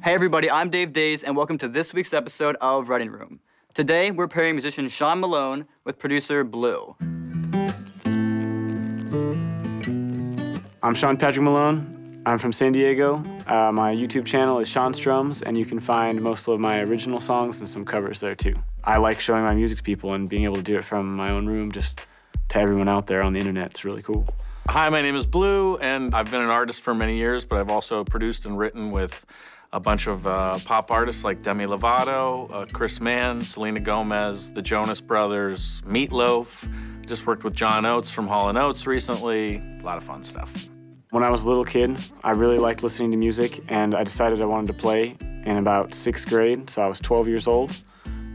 Hey everybody, I'm Dave Days, and welcome to this week's episode of Writing Room. Today, we're pairing musician Sean Malone with producer Blue. I'm Sean Patrick Malone. I'm from San Diego. My YouTube channel is Sean Strums, and you can find most of my original songs and some covers there too. I like showing my music to people and being able to do it from my own room just to everyone out there on the internet. It's really cool. Hi, my name is Blue, and I've been an artist for many years, but I've also produced and written with a bunch of pop artists like Demi Lovato, Chris Mann, Selena Gomez, the Jonas Brothers, Meatloaf. Just worked with John Oates from Hall & Oates recently. A lot of fun stuff. When I was a little kid, I really liked listening to music, and I decided I wanted to play in about 6th grade, so I was 12 years old.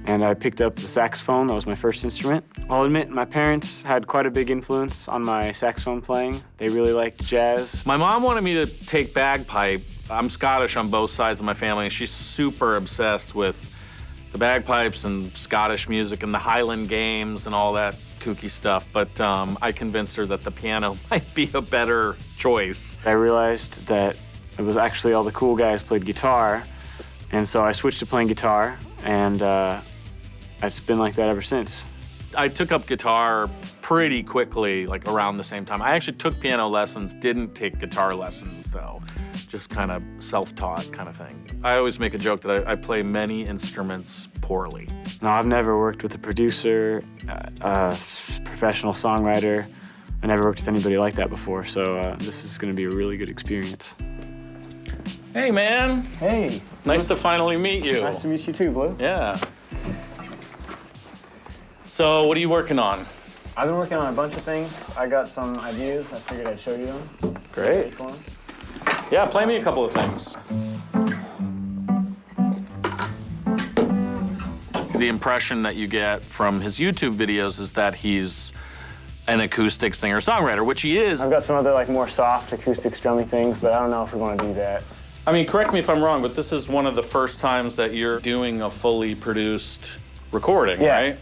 And I picked up the saxophone. That was my first instrument. I'll admit, my parents had quite a big influence on my saxophone playing. They really liked jazz. My mom wanted me to take bagpipe. I'm Scottish on both sides of my family, and she's super obsessed with the bagpipes and Scottish music and the Highland games and all that kooky stuff, but I convinced her that the piano might be a better choice. I realized that it was actually all the cool guys played guitar, and so I switched to playing guitar, and it's been like that ever since. I took up guitar pretty quickly, like around the same time. I actually took piano lessons, didn't take guitar lessons though. Just kind of self-taught kind of thing. I always make a joke that I play many instruments poorly. No, I've never worked with a producer, a professional songwriter. I never worked with anybody like that before, so this is gonna be a really good experience. Hey, man. Hey. Nice to finally meet you. Nice to meet you too, Blue. Yeah. So, what are you working on? I've been working on a bunch of things. I got some ideas. I figured I'd show you them. Great. Yeah, play me a couple of things. The impression that you get from his YouTube videos is that he's an acoustic singer-songwriter, which he is. I've got some other, like, more soft acoustic strummy things, but I don't know if we want to do that. I mean, correct me if I'm wrong, but this is one of the first times that you're doing a fully produced recording, right?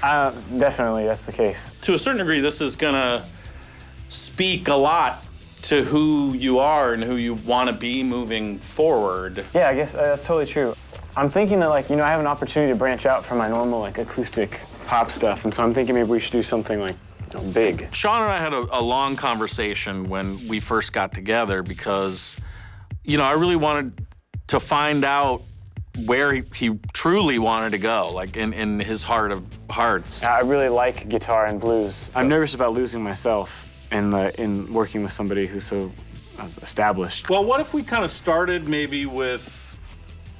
Definitely, that's the case. To a certain degree, this is gonna speak a lot to who you are and who you want to be moving forward. Yeah, I guess that's totally true. I'm thinking that, like, I have an opportunity to branch out from my normal, like, acoustic pop stuff, and so I'm thinking maybe we should do something, like, big. Sean and I had a long conversation when we first got together because, I really wanted to find out where he truly wanted to go, like in his heart of hearts. I really like guitar and blues. So. I'm nervous about losing myself in working with somebody who's so established. Well, what if we kind of started maybe with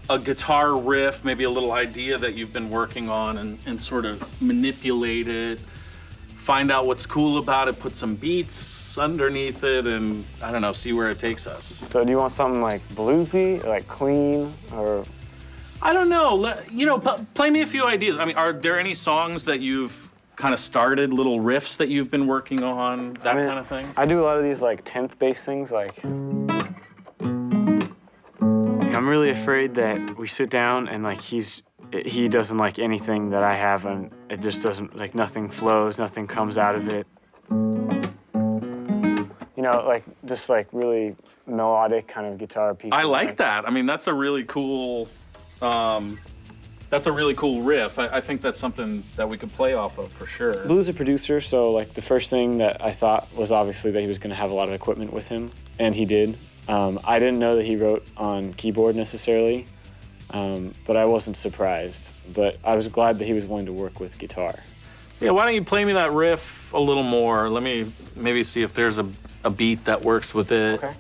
a guitar riff, maybe a little idea that you've been working on and sort of manipulate it, find out what's cool about it, put some beats underneath it, and I don't know, see where it takes us. So do you want something like bluesy, like clean, or? I don't know, play me a few ideas. I mean, are there any songs that you've kind of started, little riffs that you've been working on, that kind of thing? I do a lot of these, like, 10th bass things, like. I'm really afraid that we sit down and, like, he doesn't like anything that I have, and it just doesn't, like, nothing flows, nothing comes out of it. Like, just, like, really melodic kind of guitar piece. I like that. I mean, that's a really cool, riff. I think that's something that we could play off of for sure. Blue's a producer, so, like, the first thing that I thought was obviously that he was going to have a lot of equipment with him, and he did. I didn't know that he wrote on keyboard necessarily, but I wasn't surprised. But I was glad that he was willing to work with guitar. Yeah, why don't you play me that riff a little more? Let me maybe see if there's a beat that works with it. Okay.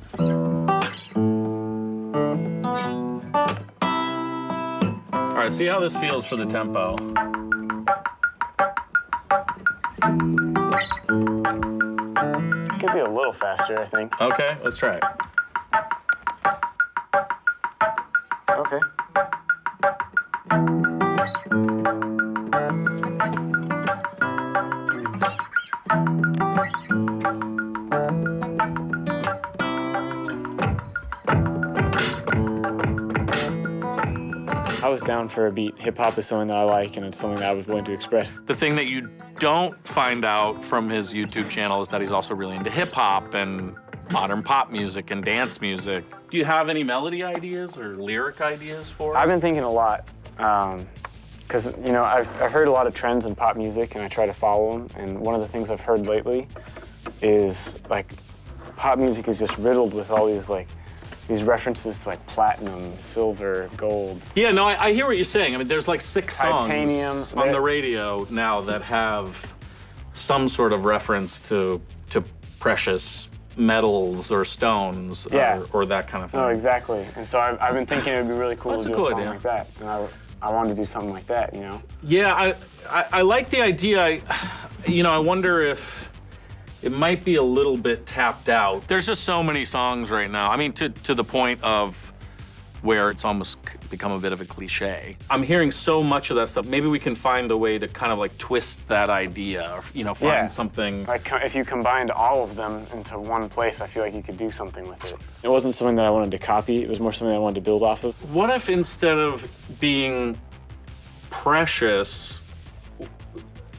All right, see how this feels for the tempo. It could be a little faster, I think. Okay, let's try it. Okay. I was down for a beat. Hip-hop is something that I like, and it's something that I was willing to express. The thing that you don't find out from his YouTube channel is that he's also really into hip-hop and modern pop music and dance music. Do you have any melody ideas or lyric ideas for it? I've been thinking a lot, because I've heard a lot of trends in pop music and I try to follow them. And one of the things I've heard lately is like pop music is just riddled with all these references to like platinum, silver, gold. Yeah, no, I hear what you're saying. I mean, there's like 6 Titanium, songs on the radio now that have some sort of reference to precious metals or stones, Yeah. or that kind of thing. No, exactly. And so I've been thinking it would be really cool That's to a do cool a song idea. like that. And I wanted to do something like that, you know? Yeah, I like the idea. I wonder if it might be a little bit tapped out. There's just so many songs right now. I mean, to the point of where it's almost become a bit of a cliche. I'm hearing so much of that stuff. Maybe we can find a way to kind of like twist that idea, or, find Yeah. something. Like if you combined all of them into one place, I feel like you could do something with it. It wasn't something that I wanted to copy. It was more something I wanted to build off of. What if instead of being precious,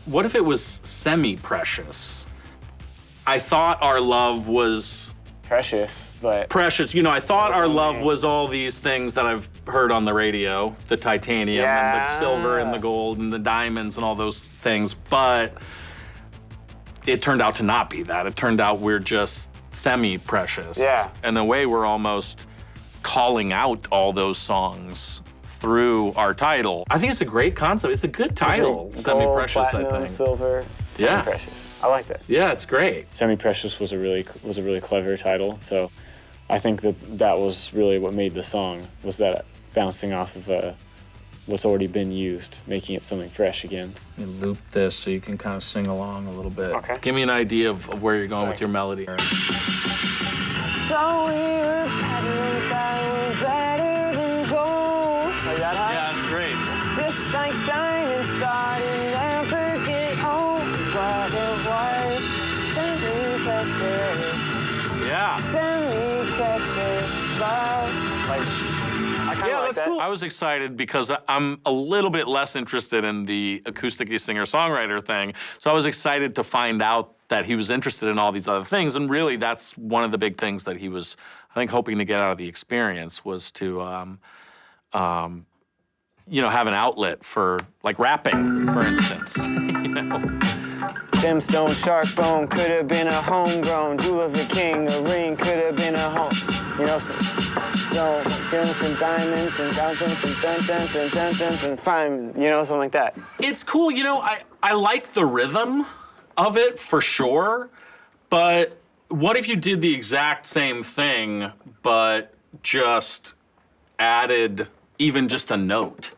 what if it was semi-precious? I thought our love was Precious, but precious. I thought our love was all these things that I've heard on the radio, the titanium and the silver and the gold and the diamonds and all those things, but it turned out to not be that. It turned out we're just semi-precious. Yeah. In a way, we're almost calling out all those songs through our title. I think it's a great concept. It's a good title, Semi-Precious, gold, I platinum, think. silver, Yeah. Semi-Precious. I like that. Yeah, it's great. Semi-Precious was a really clever title, so I think that was really what made the song, was that bouncing off of what's already been used, making it something fresh again. You loop this so you can kind of sing along a little bit. Okay. Give me an idea of where you're going with your melody. So we were platinum, that was better than gold. Like that, huh? Yeah, it's great. Just like diamonds starting, never get old. But it was semi-precious, Yeah. semi-precious love. Like, I kind of Yeah, like that's that. cool. I was excited because I'm a little bit less interested in the acoustic singer-songwriter thing. So I was excited to find out that he was interested in all these other things. And really, that's one of the big things that he was, I think, hoping to get out of the experience was to, have an outlet for, like, rapping, for instance. Gemstone, shark bone, could have been a homegrown. Jewel of a king, a ring, could have been a home. So going from diamonds and down from dun dun dun dun dun dun fine, something like that. It's cool. I like the rhythm of it for sure, but what if you did the exact same thing, but just added even just a note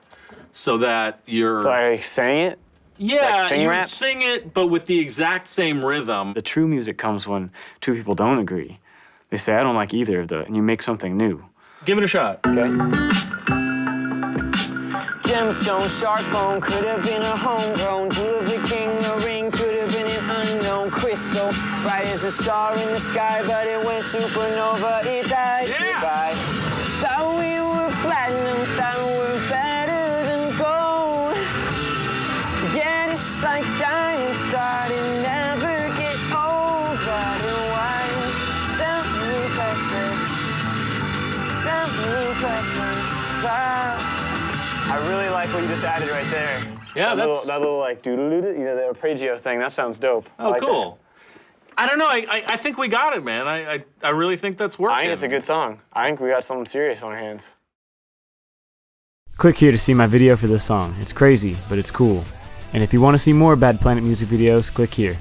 so that you're... So I sang it? Yeah, like sing you rap? would sing it, but with the exact same rhythm. The true music comes when two people don't agree. They say, I don't like either of those, and you make something new. Give it a shot. Okay? Gemstone, shark bone, could have been a homegrown. Jewel of a king, a ring, could have been an unknown. Crystal, bright as a star in the sky, but it went supernova, it died. Yeah. Goodbye. Thought we were platinum, thought we were better than gold. Yeah, it's like diamonds starting, never get old. But it was semi-precious, semi-precious. Wow. I really like what you just added right there. Yeah, that little like doodle-doodle, the arpeggio thing, that sounds dope. I Oh, like cool. I don't know. I think we got it, man. I really think that's working. that. I think it's a good song. I think we got something serious on our hands. Click here to see my video for this song. It's crazy, but it's cool. And if you want to see more Bad Planet music videos, click here.